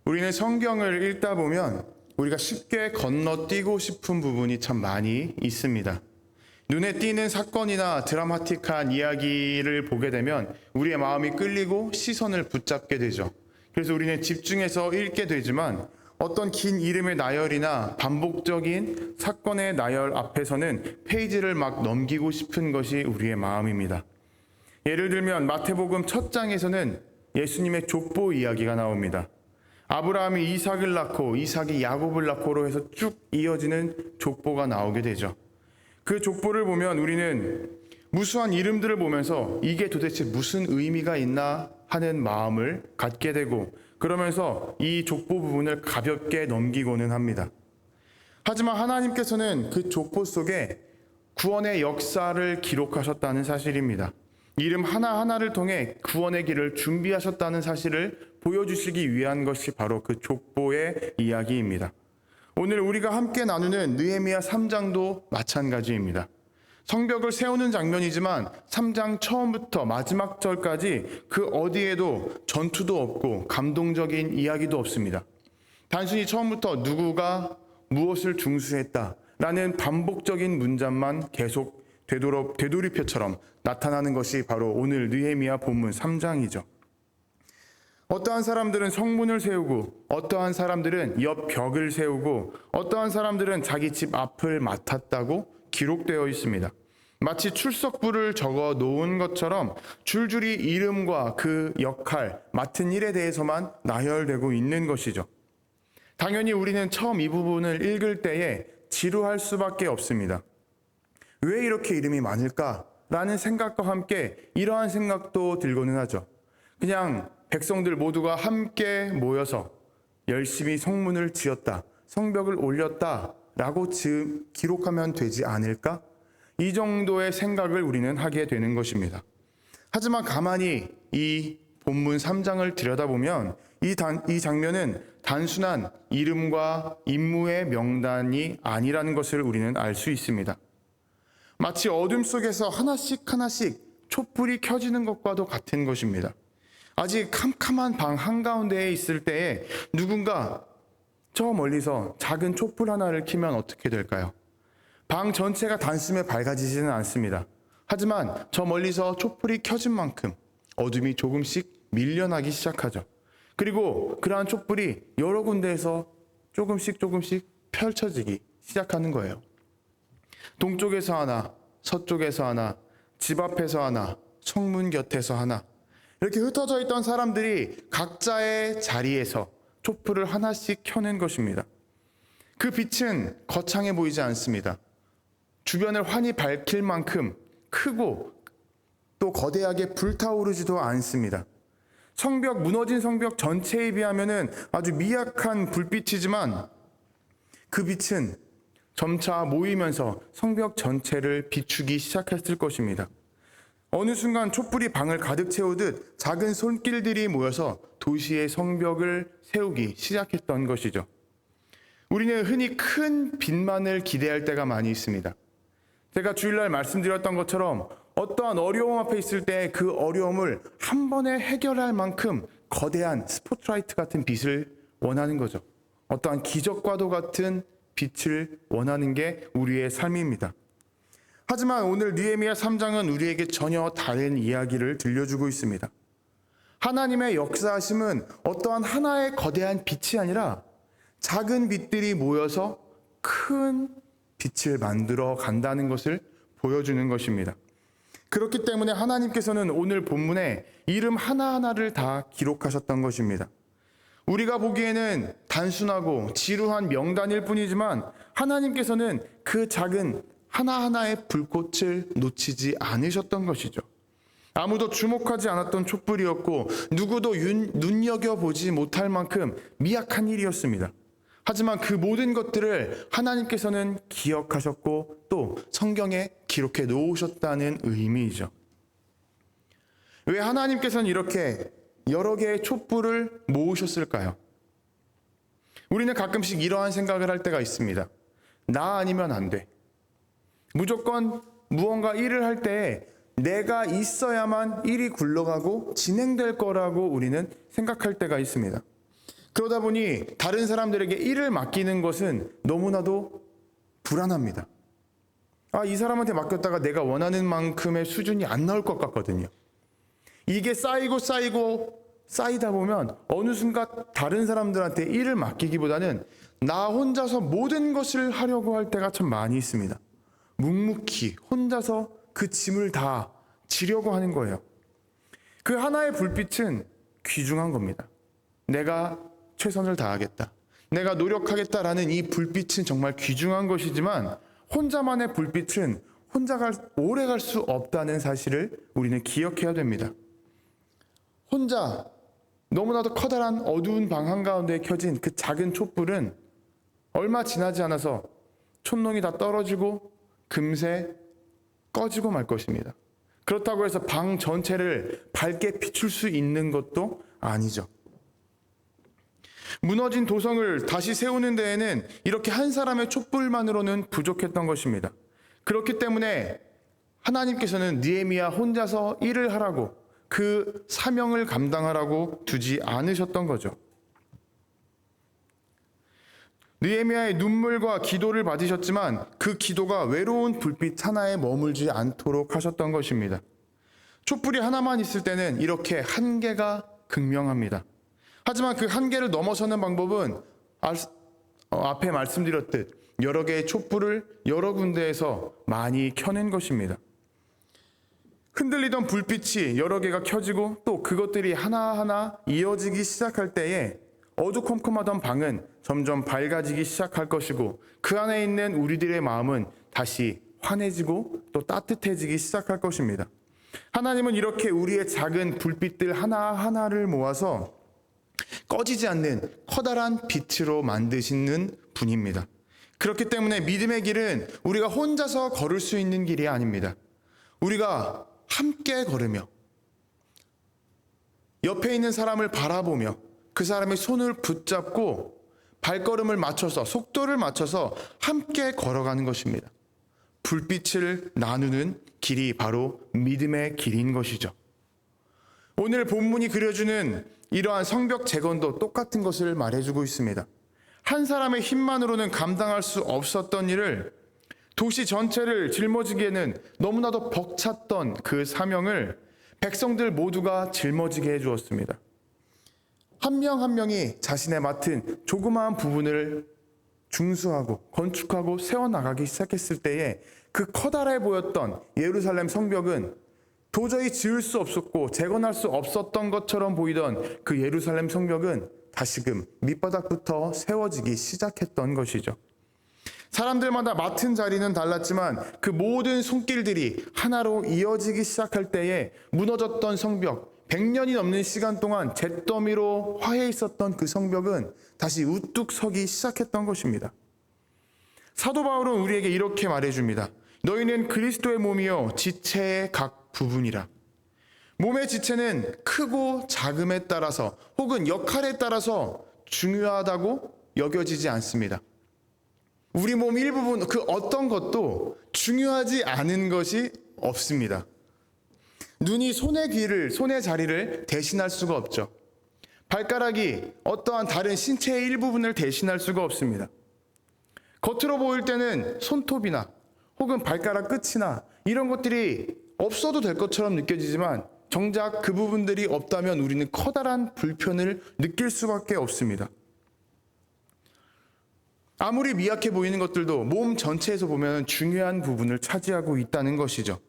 우리는 성경을 읽다 보면 우리가 쉽게 건너뛰고 싶은 부분이 참 많이 있습니다. 눈에 띄는 사건이나 드라마틱한 이야기를 보게 되면 우리의 마음이 끌리고 시선을 붙잡게 되죠. 그래서 우리는 집중해서 읽게 되지만 어떤 긴 이름의 나열이나 반복적인 사건의 나열 앞에서는 페이지를 막 넘기고 싶은 것이 우리의 마음입니다. 예를 들면 마태복음 첫 장에서는 예수님의 족보 이야기가 나옵니다. 아브라함이 이삭을 낳고 이삭이 야곱을 낳고로 해서 쭉 이어지는 족보가 나오게 되죠. 그 족보를 보면 우리는 무수한 이름들을 보면서 이게 도대체 무슨 의미가 있나 하는 마음을 갖게 되고, 그러면서 이 족보 부분을 가볍게 넘기고는 합니다. 하지만 하나님께서는 그 족보 속에 구원의 역사를 기록하셨다는 사실입니다. 이름 하나하나를 통해 구원의 길을 준비하셨다는 사실을 보여주시기 위한 것이 바로 그 족보의 이야기입니다. 오늘 우리가 함께 나누는 느헤미야 3장도 마찬가지입니다. 성벽을 세우는 장면이지만 3장 처음부터 마지막 절까지 그 어디에도 전투도 없고 감동적인 이야기도 없습니다. 단순히 처음부터 누구가 무엇을 중수했다라는 반복적인 문장만 계속 되돌이표처럼 나타나는 것이 바로 오늘 느헤미야 본문 3장이죠. 어떠한 사람들은 성문을 세우고, 어떠한 사람들은 옆 벽을 세우고, 어떠한 사람들은 자기 집 앞을 맡았다고 기록되어 있습니다. 마치 출석부를 적어 놓은 것처럼 줄줄이 이름과 그 역할, 맡은 일에 대해서만 나열되고 있는 것이죠. 당연히 우리는 처음 이 부분을 읽을 때에 지루할 수밖에 없습니다. 왜 이렇게 이름이 많을까? 라는 생각과 함께 이러한 생각도 들고는 하죠. 그냥 백성들 모두가 함께 모여서 열심히 성문을 지었다, 성벽을 올렸다 라고 기록하면 되지 않을까? 이 정도의 생각을 우리는 하게 되는 것입니다. 하지만 가만히 이 본문 3장을 들여다보면 이 장면은 단순한 이름과 임무의 명단이 아니라는 것을 우리는 알 수 있습니다. 마치 어둠 속에서 하나씩 촛불이 켜지는 것과도 같은 것입니다. 아직 캄캄한 방 한가운데에 있을 때에 누군가 저 멀리서 작은 촛불 하나를 켜면 어떻게 될까요? 방 전체가 단숨에 밝아지지는 않습니다. 하지만 저 멀리서 촛불이 켜진 만큼 어둠이 조금씩 밀려나기 시작하죠. 그리고 그러한 촛불이 여러 군데에서 조금씩 펼쳐지기 시작하는 거예요. 동쪽에서 하나, 서쪽에서 하나, 집 앞에서 하나, 성문 곁에서 하나, 이렇게 흩어져 있던 사람들이 각자의 자리에서 촛불을 하나씩 켜낸 것입니다. 그 빛은 거창해 보이지 않습니다. 주변을 환히 밝힐 만큼 크고 또 거대하게 불타오르지도 않습니다. 무너진 성벽 전체에 비하면 아주 미약한 불빛이지만 그 빛은 점차 모이면서 성벽 전체를 비추기 시작했을 것입니다. 어느 순간 촛불이 방을 가득 채우듯 작은 손길들이 모여서 도시의 성벽을 세우기 시작했던 것이죠. 우리는 흔히 큰 빛만을 기대할 때가 많이 있습니다. 제가 주일날 말씀드렸던 것처럼 어떠한 어려움 앞에 있을 때 그 어려움을 한 번에 해결할 만큼 거대한 스포트라이트 같은 빛을 원하는 거죠. 어떠한 기적과도 같은 빛을 원하는 게 우리의 삶입니다. 하지만 오늘 느헤미야 3장은 우리에게 전혀 다른 이야기를 들려주고 있습니다. 하나님의 역사하심은 어떠한 하나의 거대한 빛이 아니라 작은 빛들이 모여서 큰 빛을 만들어 간다는 것을 보여주는 것입니다. 그렇기 때문에 하나님께서는 오늘 본문에 이름 하나하나를 다 기록하셨던 것입니다. 우리가 보기에는 단순하고 지루한 명단일 뿐이지만 하나님께서는 그 작은 하나하나의 불꽃을 놓치지 않으셨던 것이죠. 아무도 주목하지 않았던 촛불이었고 누구도 눈여겨보지 못할 만큼 미약한 일이었습니다. 하지만 그 모든 것들을 하나님께서는 기억하셨고 또 성경에 기록해 놓으셨다는 의미이죠. 왜 하나님께서는 이렇게 여러 개의 촛불을 모으셨을까요? 우리는 가끔씩 이러한 생각을 할 때가 있습니다. 나 아니면 안 돼. 무조건 무언가 일을 할 때 내가 있어야만 일이 굴러가고 진행될 거라고 우리는 생각할 때가 있습니다. 그러다 보니 다른 사람들에게 일을 맡기는 것은 너무나도 불안합니다. 이 사람한테 맡겼다가 내가 원하는 만큼의 수준이 안 나올 것 같거든요. 이게 쌓이고 쌓이다 보면 어느 순간 다른 사람들한테 일을 맡기기보다는 나 혼자서 모든 것을 하려고 할 때가 참 많이 있습니다. 묵묵히 혼자서 그 짐을 다 지려고 하는 거예요. 그 하나의 불빛은 귀중한 겁니다. 내가 최선을 다하겠다, 내가 노력하겠다라는 이 불빛은 정말 귀중한 것이지만 혼자만의 불빛은 오래 갈 수 없다는 사실을 우리는 기억해야 됩니다. 혼자 너무나도 커다란 어두운 방 한가운데 켜진 그 작은 촛불은 얼마 지나지 않아서 촛농이 다 떨어지고 금세 꺼지고 말 것입니다. 그렇다고 해서 방 전체를 밝게 비출 수 있는 것도 아니죠. 무너진 도성을 다시 세우는 데에는 이렇게 한 사람의 촛불만으로는 부족했던 것입니다. 그렇기 때문에 하나님께서는 느헤미야 혼자서 일을 하라고, 그 사명을 감당하라고 두지 않으셨던 거죠. 느헤미야의 눈물과 기도를 받으셨지만 그 기도가 외로운 불빛 하나에 머물지 않도록 하셨던 것입니다. 촛불이 하나만 있을 때는 이렇게 한계가 극명합니다. 하지만 그 한계를 넘어서는 방법은 앞에 말씀드렸듯 여러 개의 촛불을 여러 군데에서 많이 켜낸 것입니다. 흔들리던 불빛이 여러 개가 켜지고 또 그것들이 하나하나 이어지기 시작할 때에 어두컴컴하던 방은 점점 밝아지기 시작할 것이고 그 안에 있는 우리들의 마음은 다시 환해지고 또 따뜻해지기 시작할 것입니다. 하나님은 이렇게 우리의 작은 불빛들 하나하나를 모아서 꺼지지 않는 커다란 빛으로 만드시는 분입니다. 그렇기 때문에 믿음의 길은 우리가 혼자서 걸을 수 있는 길이 아닙니다. 우리가 함께 걸으며 옆에 있는 사람을 바라보며 그 사람의 손을 붙잡고 발걸음을 맞춰서 속도를 맞춰서 함께 걸어가는 것입니다. 불빛을 나누는 길이 바로 믿음의 길인 것이죠. 오늘 본문이 그려주는 이러한 성벽 재건도 똑같은 것을 말해주고 있습니다. 한 사람의 힘만으로는 감당할 수 없었던 일을 도시 전체를 짊어지기에는 너무나도 벅찼던 그 사명을 백성들 모두가 짊어지게 해주었습니다. 한 명 한 명이 자신의 맡은 조그마한 부분을 중수하고 건축하고 세워나가기 시작했을 때에 그 커다래 보였던 예루살렘 성벽은 도저히 지을 수 없었고 재건할 수 없었던 것처럼 보이던 그 예루살렘 성벽은 다시금 밑바닥부터 세워지기 시작했던 것이죠. 사람들마다 맡은 자리는 달랐지만 그 모든 손길들이 하나로 이어지기 시작할 때에 무너졌던 성벽, 100년이 넘는 시간 동안 잿더미로 화해 있었던 그 성벽은 다시 우뚝 서기 시작했던 것입니다. 사도 바울은 우리에게 이렇게 말해줍니다. 너희는 그리스도의 몸이요 지체의 각 부분이라. 몸의 지체는 크고 작음에 따라서 혹은 역할에 따라서 중요하다고 여겨지지 않습니다. 우리 몸 일부분 그 어떤 것도 중요하지 않은 것이 없습니다. 눈이 손의 자리를 대신할 수가 없죠. 발가락이 어떠한 다른 신체의 일부분을 대신할 수가 없습니다. 겉으로 보일 때는 손톱이나 혹은 발가락 끝이나 이런 것들이 없어도 될 것처럼 느껴지지만 정작 그 부분들이 없다면 우리는 커다란 불편을 느낄 수밖에 없습니다. 아무리 미약해 보이는 것들도 몸 전체에서 보면 중요한 부분을 차지하고 있다는 것이죠.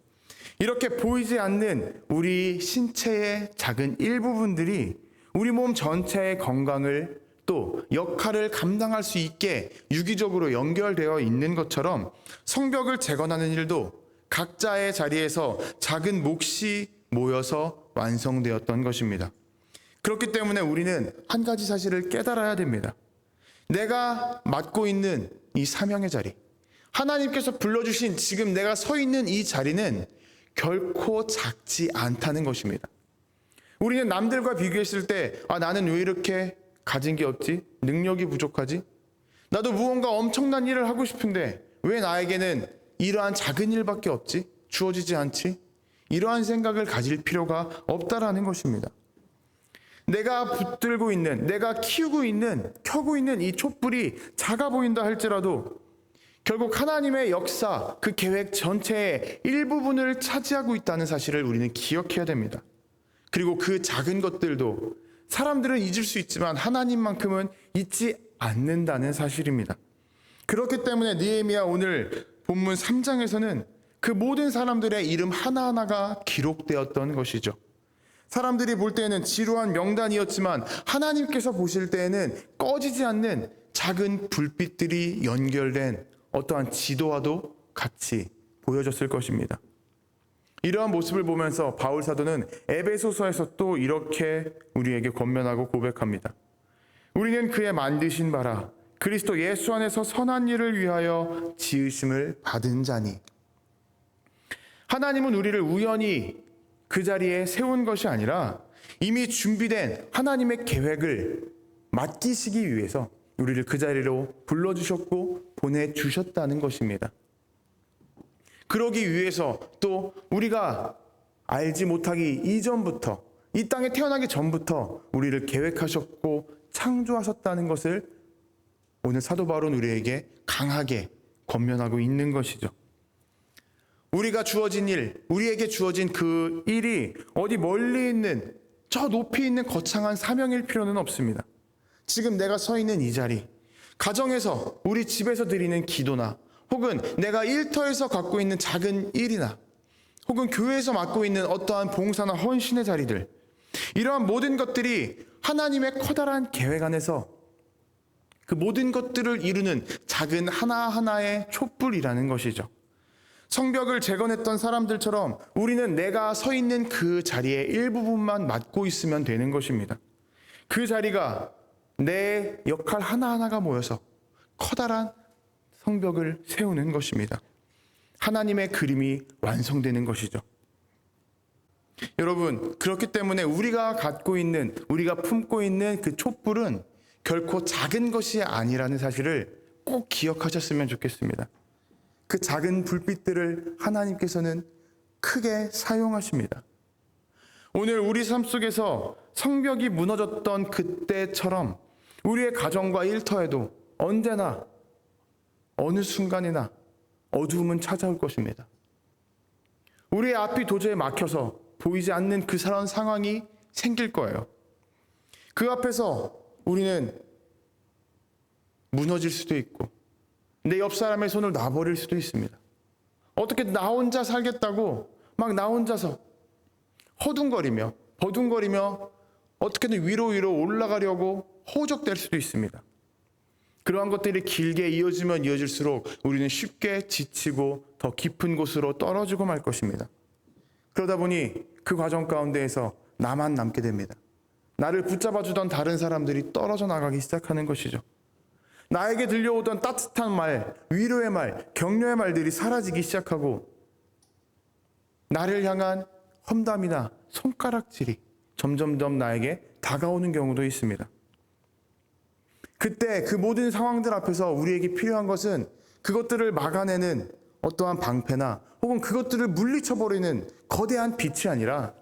이렇게 보이지 않는 우리 신체의 작은 일부분들이 우리 몸 전체의 건강을 또 역할을 감당할 수 있게 유기적으로 연결되어 있는 것처럼 성벽을 재건하는 일도 각자의 자리에서 작은 몫이 모여서 완성되었던 것입니다. 그렇기 때문에 우리는 한 가지 사실을 깨달아야 됩니다. 내가 맡고 있는 이 사명의 자리, 하나님께서 불러주신 지금 내가 서 있는 이 자리는 결코 작지 않다는 것입니다. 우리는 남들과 비교했을 때 나는 왜 이렇게 가진 게 없지? 능력이 부족하지? 나도 무언가 엄청난 일을 하고 싶은데 왜 나에게는 이러한 작은 일밖에 없지? 주어지지 않지? 이러한 생각을 가질 필요가 없다라는 것입니다. 내가 붙들고 있는, 내가 키우고 있는, 켜고 있는 이 촛불이 작아 보인다 할지라도 결국 하나님의 역사, 그 계획 전체의 일부분을 차지하고 있다는 사실을 우리는 기억해야 됩니다. 그리고 그 작은 것들도 사람들은 잊을 수 있지만 하나님만큼은 잊지 않는다는 사실입니다. 그렇기 때문에 느헤미야 오늘 본문 3장에서는 그 모든 사람들의 이름 하나하나가 기록되었던 것이죠. 사람들이 볼 때에는 지루한 명단이었지만 하나님께서 보실 때에는 꺼지지 않는 작은 불빛들이 연결된 어떠한 지도와도 같이 보여졌을 것입니다. 이러한 모습을 보면서 바울 사도는 에베소서에서 또 이렇게 우리에게 권면하고 고백합니다. 우리는 그의 만드신 바라 그리스도 예수 안에서 선한 일을 위하여 지으심을 받은 자니. 하나님은 우리를 우연히 그 자리에 세운 것이 아니라 이미 준비된 하나님의 계획을 맡기시기 위해서 우리를 그 자리로 불러주셨고 보내주셨다는 것입니다. 그러기 위해서 또 우리가 알지 못하기 이전부터, 이 땅에 태어나기 전부터 우리를 계획하셨고 창조하셨다는 것을 오늘 사도 바울은 우리에게 강하게 권면하고 있는 것이죠. 우리가 주어진 일, 우리에게 주어진 그 일이 어디 멀리 있는 저 높이 있는 거창한 사명일 필요는 없습니다. 지금 내가 서 있는 이 자리, 가정에서 우리 집에서 드리는 기도나 혹은 내가 일터에서 갖고 있는 작은 일이나 혹은 교회에서 맡고 있는 어떠한 봉사나 헌신의 자리들, 이러한 모든 것들이 하나님의 커다란 계획 안에서 그 모든 것들을 이루는 작은 하나하나의 촛불이라는 것이죠. 성벽을 재건했던 사람들처럼 우리는 내가 서 있는 그 자리의 일부분만 맡고 있으면 되는 것입니다. 그 자리가 내 역할 하나하나가 모여서 커다란 성벽을 세우는 것입니다. 하나님의 그림이 완성되는 것이죠. 여러분, 그렇기 때문에 우리가 갖고 있는, 우리가 품고 있는 그 촛불은 결코 작은 것이 아니라는 사실을 꼭 기억하셨으면 좋겠습니다. 그 작은 불빛들을 하나님께서는 크게 사용하십니다. 오늘 우리 삶 속에서 성벽이 무너졌던 그때처럼 우리의 가정과 일터에도 언제나 어느 순간이나 어두움은 찾아올 것입니다. 우리의 앞이 도저히 막혀서 보이지 않는 그 상황이 생길 거예요. 그 앞에서 우리는 무너질 수도 있고 내 옆 사람의 손을 놔버릴 수도 있습니다. 어떻게 나 혼자 살겠다고 막 나 혼자서 허둥거리며 버둥거리며 어떻게든 위로 올라가려고 허우적댈 수도 있습니다. 그러한 것들이 길게 이어지면 이어질수록 우리는 쉽게 지치고 더 깊은 곳으로 떨어지고 말 것입니다. 그러다 보니 그 과정 가운데에서 나만 남게 됩니다. 나를 붙잡아주던 다른 사람들이 떨어져 나가기 시작하는 것이죠. 나에게 들려오던 따뜻한 말, 위로의 말, 격려의 말들이 사라지기 시작하고 나를 향한 험담이나 손가락질이 점점점 나에게 다가오는 경우도 있습니다. 그때 그 모든 상황들 앞에서 우리에게 필요한 것은 그것들을 막아내는 어떠한 방패나 혹은 그것들을 물리쳐버리는 거대한 빛이 아니라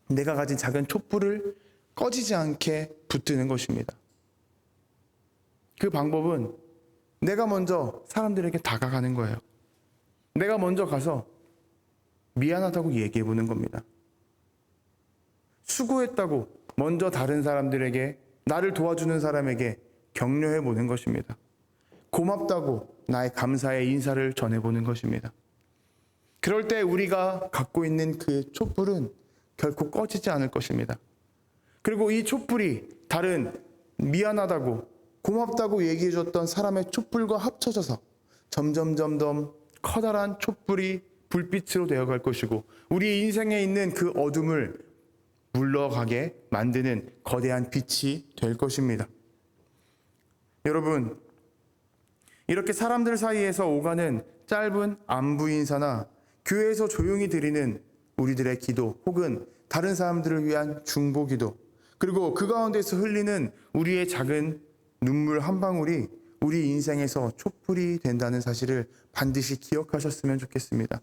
내가 가진 작은 촛불을 꺼지지 않게 붙드는 것입니다. 그 방법은 내가 먼저 사람들에게 다가가는 거예요. 내가 먼저 가서 미안하다고 얘기해 보는 겁니다. 수고했다고 먼저 다른 사람들에게, 나를 도와주는 사람에게 격려해 보는 것입니다. 고맙다고 나의 감사의 인사를 전해보는 것입니다. 그럴 때 우리가 갖고 있는 그 촛불은 결코 꺼지지 않을 것입니다. 그리고 이 촛불이 다른 미안하다고 고맙다고 얘기해줬던 사람의 촛불과 합쳐져서 점점 커다란 촛불이 불빛으로 되어갈 것이고 우리 인생에 있는 그 어둠을 물러가게 만드는 거대한 빛이 될 것입니다. 여러분, 이렇게 사람들 사이에서 오가는 짧은 안부 인사나 교회에서 조용히 드리는 우리들의 기도 혹은 다른 사람들을 위한 중보 기도, 그리고 그 가운데서 흘리는 우리의 작은 눈물 한 방울이 우리 인생에서 촛불이 된다는 사실을 반드시 기억하셨으면 좋겠습니다.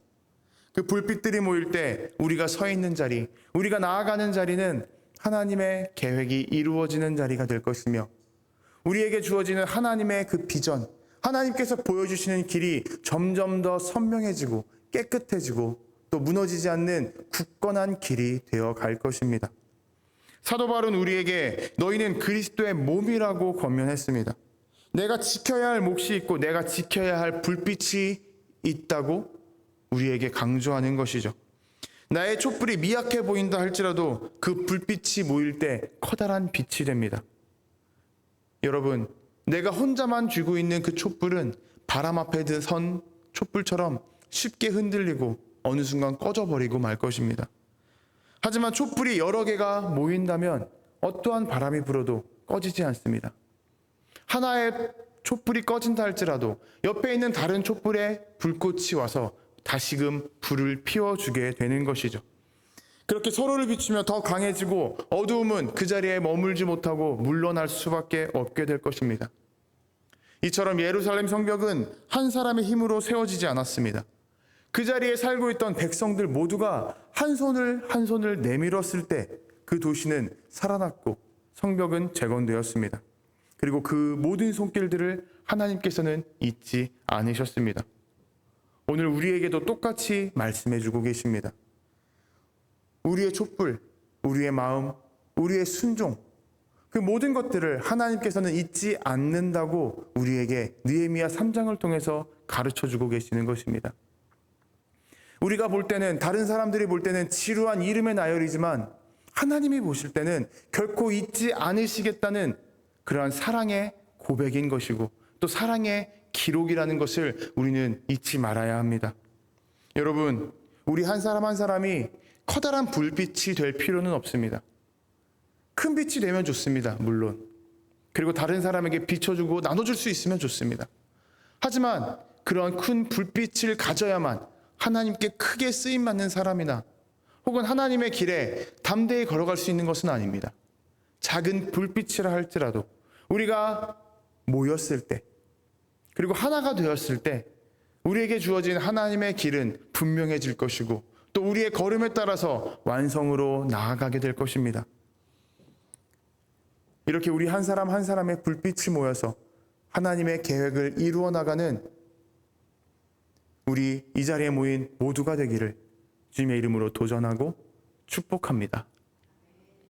그 불빛들이 모일 때 우리가 서 있는 자리, 우리가 나아가는 자리는 하나님의 계획이 이루어지는 자리가 될 것이며, 우리에게 주어지는 하나님의 그 비전, 하나님께서 보여주시는 길이 점점 더 선명해지고 깨끗해지고 또 무너지지 않는 굳건한 길이 되어 갈 것입니다. 사도 바울은 우리에게 너희는 그리스도의 몸이라고 권면했습니다. 내가 지켜야 할 몫이 있고 내가 지켜야 할 불빛이 있다고 우리에게 강조하는 것이죠. 나의 촛불이 미약해 보인다 할지라도 그 불빛이 모일 때 커다란 빛이 됩니다. 여러분, 내가 혼자만 쥐고 있는 그 촛불은 바람 앞에 선 촛불처럼 쉽게 흔들리고 어느 순간 꺼져버리고 말 것입니다. 하지만 촛불이 여러 개가 모인다면 어떠한 바람이 불어도 꺼지지 않습니다. 하나의 촛불이 꺼진다 할지라도 옆에 있는 다른 촛불에 불꽃이 와서 다시금 불을 피워주게 되는 것이죠. 그렇게 서로를 비추며 더 강해지고 어두움은 그 자리에 머물지 못하고 물러날 수밖에 없게 될 것입니다. 이처럼 예루살렘 성벽은 한 사람의 힘으로 세워지지 않았습니다. 그 자리에 살고 있던 백성들 모두가 한 손을 내밀었을 때 그 도시는 살아났고 성벽은 재건되었습니다. 그리고 그 모든 손길들을 하나님께서는 잊지 않으셨습니다. 오늘 우리에게도 똑같이 말씀해주고 계십니다. 우리의 촛불, 우리의 마음, 우리의 순종, 그 모든 것들을 하나님께서는 잊지 않는다고 우리에게 느헤미야 3장을 통해서 가르쳐주고 계시는 것입니다. 우리가 볼 때는, 다른 사람들이 볼 때는 지루한 이름의 나열이지만 하나님이 보실 때는 결코 잊지 않으시겠다는 그러한 사랑의 고백인 것이고 또 사랑의 기록이라는 것을 우리는 잊지 말아야 합니다. 여러분, 우리 한 사람 한 사람이 커다란 불빛이 될 필요는 없습니다. 큰 빛이 되면 좋습니다, 물론. 그리고 다른 사람에게 비춰주고 나눠줄 수 있으면 좋습니다. 하지만 그런 큰 불빛을 가져야만 하나님께 크게 쓰임받는 사람이나 혹은 하나님의 길에 담대히 걸어갈 수 있는 것은 아닙니다. 작은 불빛이라 할지라도 우리가 모였을 때, 그리고 하나가 되었을 때 우리에게 주어진 하나님의 길은 분명해질 것이고 또 우리의 걸음에 따라서 완성으로 나아가게 될 것입니다. 이렇게 우리 한 사람 한 사람의 불빛이 모여서 하나님의 계획을 이루어 나가는 우리 이 자리에 모인 모두가 되기를 주님의 이름으로 도전하고 축복합니다.